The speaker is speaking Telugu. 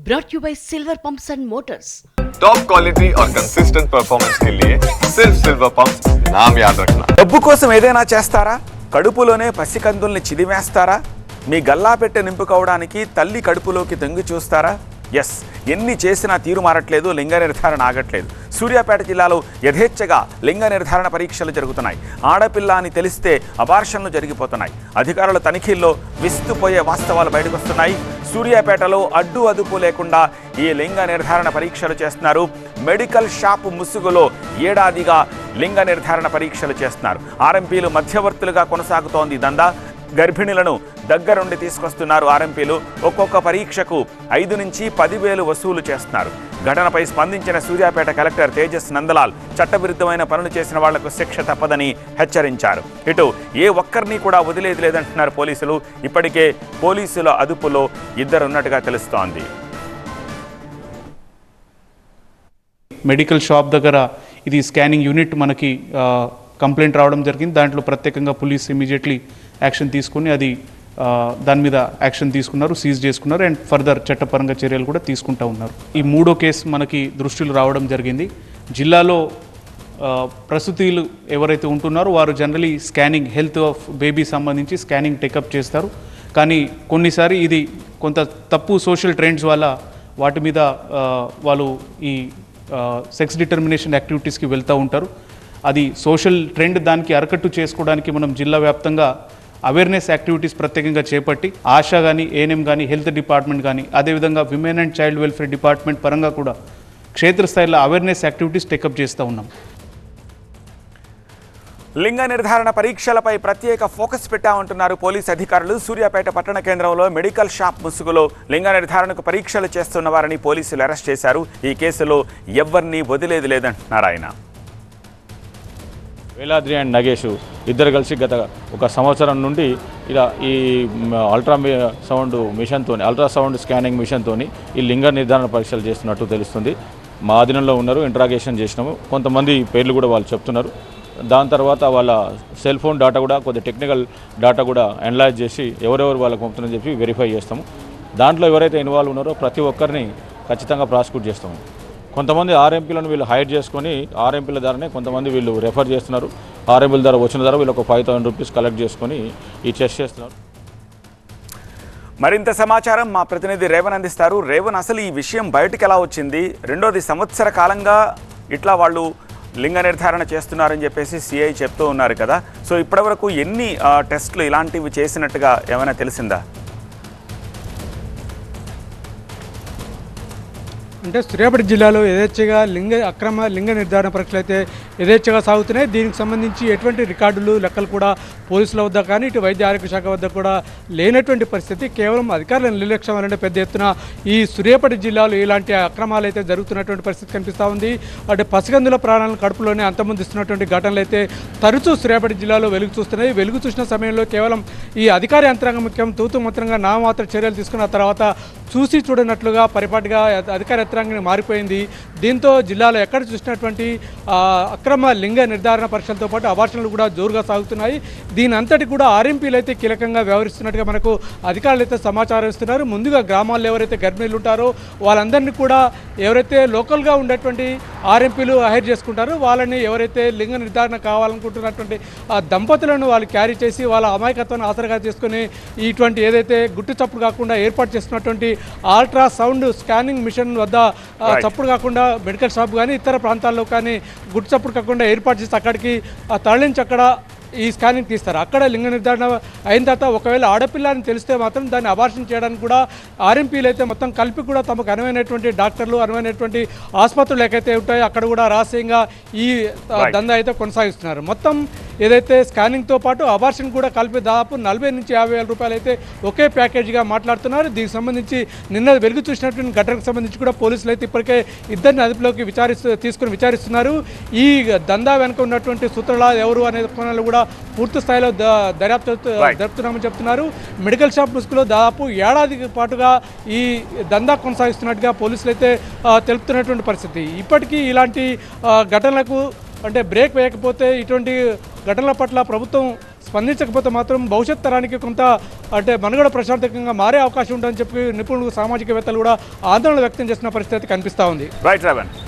brought you by Silver Pumps and Motors. Top quality और कंसिस्टेंट परफॉर्मेंस के लिए सिर्फ सिल्वर पंप्स नाम याद रखना। డబ్బు కోసం ఏదైనా చేస్తారా? కడుపులోనే పసికందుల్ని చిదిమేస్తారా? మీ గల్లాపెట్టె నింపుకోవడానికి తల్లి కడుపులోకి తొంగి చూస్తారా? ఎస్, ఎన్ని చేసినా తీరు మారట్లేదు, లింగ నిర్ధారణ ఆగట్లేదు. సూర్యాపేట జిల్లాలో యథేచ్ఛగా లింగ నిర్ధారణ పరీక్షలు జరుగుతున్నాయి. ఆడపిల్ల అని తెలిస్తే అబార్షన్లు జరిగిపోతున్నాయి. అధికారుల తనిఖీల్లో విస్తుపోయే వాస్తవాలు బయటకు వస్తున్నాయి. సూర్యాపేటలో అడ్డు అదుపు లేకుండా ఈ లింగ నిర్ధారణ పరీక్షలు చేస్తున్నారు. మెడికల్ షాప్ ముసుగులో ఏడాదిగా లింగ నిర్ధారణ పరీక్షలు చేస్తున్నారు. ఆర్ఎంపీలు మధ్యవర్తులుగా కొనసాగుతోంది దందా. గర్భిణులను దగ్గరుండి తీసుకొస్తున్నారు ఆర్ఎంపీలు. ఒక్కొక్క పరీక్షకు 5 నుంచి 10,000 వసూలు చేస్తున్నారు. ఘటనపై స్పందించిన సూర్యాపేట కలెక్టర్ తేజస్ నందలాల్ చట్టవిరుద్ధమైన పనులు చేసిన వాళ్లకు శిక్ష తప్పదని హెచ్చరించారు. ఇటు ఏ ఒక్కరిని కూడా వదిలేది లేదంటున్నారు పోలీసులు. ఇప్పటికే పోలీసుల అదుపులో 2 ఉన్నట్టుగా తెలుస్తోంది. మెడికల్ షాప్ దగ్గర ఇది స్కానింగ్ యూనిట్ మనకి కంప్లైంట్ రావడం జరిగింది. దాంట్లో ప్రత్యేకంగా పోలీస్ ఇమీడియట్లీ యాక్షన్ తీసుకుని అది దాని మీద యాక్షన్ తీసుకున్నారు, సీజ్ చేసుకున్నారు అండ్ ఫర్దర్ చట్టపరంగా చర్యలు కూడా తీసుకుంటూ ఉన్నారు. ఈ 3వ కేసు మనకి దృష్టిలో రావడం జరిగింది. జిల్లాలో ప్రసూతిలు ఎవరైతే ఉంటున్నారో వారు generally scanning health of baby సంబంధించి స్కానింగ్ టేకప్ చేస్తారు. కానీ కొన్నిసారి ఇది కొంత తప్పు సోషల్ ట్రెండ్స్ వల్ల వాటి మీద వాళ్ళు ఈ సెక్స్ డిటర్మినేషన్ యాక్టివిటీస్కి వెళ్తూ ఉంటారు. అది సోషల్ ట్రెండ్, దానికి అరకట్టు చేసుకోవడానికి మనం జిల్లా వ్యాప్తంగా అవేర్నెస్ యాక్టివిటీస్ ప్రత్యేకంగా చేపట్టి ఆశా కానీ, ఏఎన్ఎం కానీ, హెల్త్ డిపార్ట్మెంట్ కానీ, అదేవిధంగా women and child welfare department పరంగా కూడా క్షేత్రస్థాయిలో అవేర్నెస్ యాక్టివిటీస్ టేకప్ చేస్తూ ఉన్నాం. లింగ నిర్ధారణ పరీక్షలపై ప్రత్యేక ఫోకస్ పెట్టామంటున్నారు పోలీస్ అధికారులు. సూర్యాపేట పట్టణ కేంద్రంలో మెడికల్ షాప్ ముసుగులో లింగ నిర్ధారణకు పరీక్షలు చేస్తున్న వారిని పోలీసులు అరెస్ట్ చేశారు. ఈ కేసులో ఎవరిని వదిలేది లేదంటున్నారు ఆయన. వేలాద్రి అండ్ నగేష్ ఇద్దరు కలిసి గత 1 సంవత్సరం నుండి ఇలా ఈ అల్ట్రాసౌండ్ స్కానింగ్ మిషన్తో ఈ లింగ నిర్ధారణ పరీక్షలు చేస్తున్నట్టు తెలుస్తుంది. మా ఆధీనంలో ఉన్నారు, ఇంట్రాగేషన్ చేసినాము. కొంతమంది పేర్లు కూడా వాళ్ళు చెప్తున్నారు. దాని తర్వాత వాళ్ళ సెల్ ఫోన్ డేటా కూడా, కొద్ది టెక్నికల్ డేటా కూడా అనలైజ్ చేసి ఎవరెవరు వాళ్ళకి పంపుతుందని చెప్పి వెరిఫై చేస్తాము. దాంట్లో ఎవరైతే ఇన్వాల్వ్ ఉన్నారో ప్రతి ఒక్కరిని ఖచ్చితంగా ప్రాసిక్యూట్ చేస్తాము. కొంతమంది ఆర్ఎంపీలను వీళ్ళు హైర్ చేసుకొని ఆర్ఎంపీల ద్వారానే కొంతమంది వీళ్ళు రెఫర్ చేస్తున్నారు. ఆర్ఎంపీల ద్వారా వచ్చిన ద్వారా వీళ్ళు ఒక 5,000 రూపీస్ కలెక్ట్ చేసుకొని ఈ టెస్ట్ చేస్తున్నారు. మరింత సమాచారం మా ప్రతినిధి రేవన్ అందిస్తారు. రేవన్, అసలు ఈ విషయం బయటకు ఎలా వచ్చింది? రెండోది, సంవత్సర కాలంగా ఇట్లా వాళ్ళు లింగ నిర్ధారణ చేస్తున్నారని చెప్పేసి సిఐ చెప్తూ ఉన్నారు కదా. సో ఇప్పటివరకు ఎన్ని టెస్టులు ఇలాంటివి చేసినట్టుగా ఏమైనా తెలిసిందా? అంటే సూర్యాపేట జిల్లాలో యథేచ్ఛగా అక్రమ లింగ నిర్ధారణ పరీక్షలు అయితే యథేచ్ఛగా సాగుతున్నాయి. దీనికి సంబంధించి ఎటువంటి రికార్డులు, లెక్కలు కూడా పోలీసుల వద్ద కానీ ఇటు వైద్య ఆరోగ్య శాఖ వద్ద కూడా లేనటువంటి పరిస్థితి. కేవలం అధికారుల నిర్లక్ష్యం వల్లనే పెద్ద ఎత్తున ఈ సూర్యాపేట జిల్లాలో ఇలాంటి అక్రమాలు అయితే జరుగుతున్నటువంటి పరిస్థితి కనిపిస్తూ ఉంది. అంటే పసికందుల ప్రాణాలను కడుపులోనే అంతమొందిస్తున్నటువంటి ఘటనలు అయితే తరచూ సూర్యాపేట జిల్లాలో వెలుగు చూస్తున్నాయి. వెలుగు చూసిన సమయంలో కేవలం ఈ అధికార యంత్రాంగం ముఖ్యం తూతు మంత్రంగా నామమాత్ర చర్యలు తీసుకున్న తర్వాత చూసి చూడనట్లుగా పరిపాటిగా అధికార యంత్రాంగం మారిపోయింది. దీంతో జిల్లాలో ఎక్కడ చూసినటువంటి అక్రమ లింగ నిర్ధారణ పరీక్షలతో పాటు అబార్షన్లు కూడా జోరుగా సాగుతున్నాయి. దీని అంతటి కూడా ఆర్ఎంపీలు అయితే కీలకంగా వ్యవహరిస్తున్నట్టుగా మనకు అధికారులు అయితే సమాచారం ఇస్తున్నారు. ముందుగా గ్రామాల్లో ఎవరైతే గర్భిణీలు ఉంటారో వాళ్ళందరినీ కూడా ఎవరైతే లోకల్గా ఉండేటువంటి ఆర్ఎంపీలు హైర్ చేసుకుంటారో వాళ్ళని ఎవరైతే లింగ నిర్ధారణ కావాలనుకుంటున్నటువంటి ఆ దంపతులను వాళ్ళు క్యారీ చేసి వాళ్ళ అమాయకత్వాన్ని ఆసరగా చేసుకుని ఇటువంటి ఏదైతే గుట్టు చప్పుడు కాకుండా ఏర్పాటు చేస్తున్నటువంటి అల్ట్రాసౌండ్ స్కానింగ్ మిషన్ వద్ద చప్పుడు కాకుండా మెడికల్ షాప్ కానీ ఇతర ప్రాంతాల్లో కానీ గుట్టు చప్పుడు కాకుండా ఏర్పాటు చేసి అక్కడికి తరలించి అక్కడ ఈ స్కానింగ్ తీస్తారు. అక్కడ లింగ నిర్ధారణ అయిన తర్వాత ఒకవేళ ఆడపిల్ల అని తెలిస్తే మాత్రం దాన్ని అబార్షన్ చేయడానికి కూడా ఆర్ఎంపీలు అయితే మొత్తం కలిపి కూడా తమకు అనువైనటువంటి డాక్టర్లు, అనువైనటువంటి ఆసుపత్రులు ఏకైతే ఉంటాయో అక్కడ కూడా రహస్యంగా ఈ దందా అయితే కొనసాగిస్తున్నారు. మొత్తం ఏదైతే స్కానింగ్తో పాటు అబార్షన్ కూడా కలిపి దాదాపు 40,000 నుంచి 50,000 రూపాయలు అయితే ఒకే ప్యాకేజీగా మాట్లాడుతున్నారు. దీనికి సంబంధించి నిన్న వెలుగు చూసినటువంటి ఘటనకు సంబంధించి కూడా పోలీసులు అయితే ఇప్పటికే 2 అదుపులోకి తీసుకుని విచారిస్తున్నారు. ఈ దందా వెనుక ఉన్నటువంటి సూత్రలా ఎవరు అనే కోణాలు కూడా పూర్తి స్థాయిలో దర్యాప్తు జరుపుతున్నామని చెప్తున్నారు. మెడికల్ షాప్ ముసుగులో దాదాపు ఏడాది పాటుగా ఈ దందా కొనసాగిస్తున్నట్టుగా పోలీసులు అయితే తెలుపుతున్నటువంటి పరిస్థితి. ఇప్పటికీ ఇలాంటి ఘటనలకు అంటే బ్రేక్ వేయకపోతే ఇటువంటి ఘటనల పట్ల ప్రభుత్వం స్పందించకపోతే మాత్రం భవిష్యత్ తరానికి కొంత అంటే మనుగడ ప్రశాంతకంగా మారే అవకాశం ఉంటుందని చెప్పి నిపుణులు సామాజికవేత్తలు కూడా ఆందోళన వ్యక్తం చేసిన పరిస్థితి కనిపిస్తూ ఉంది. రైట్ రవన్.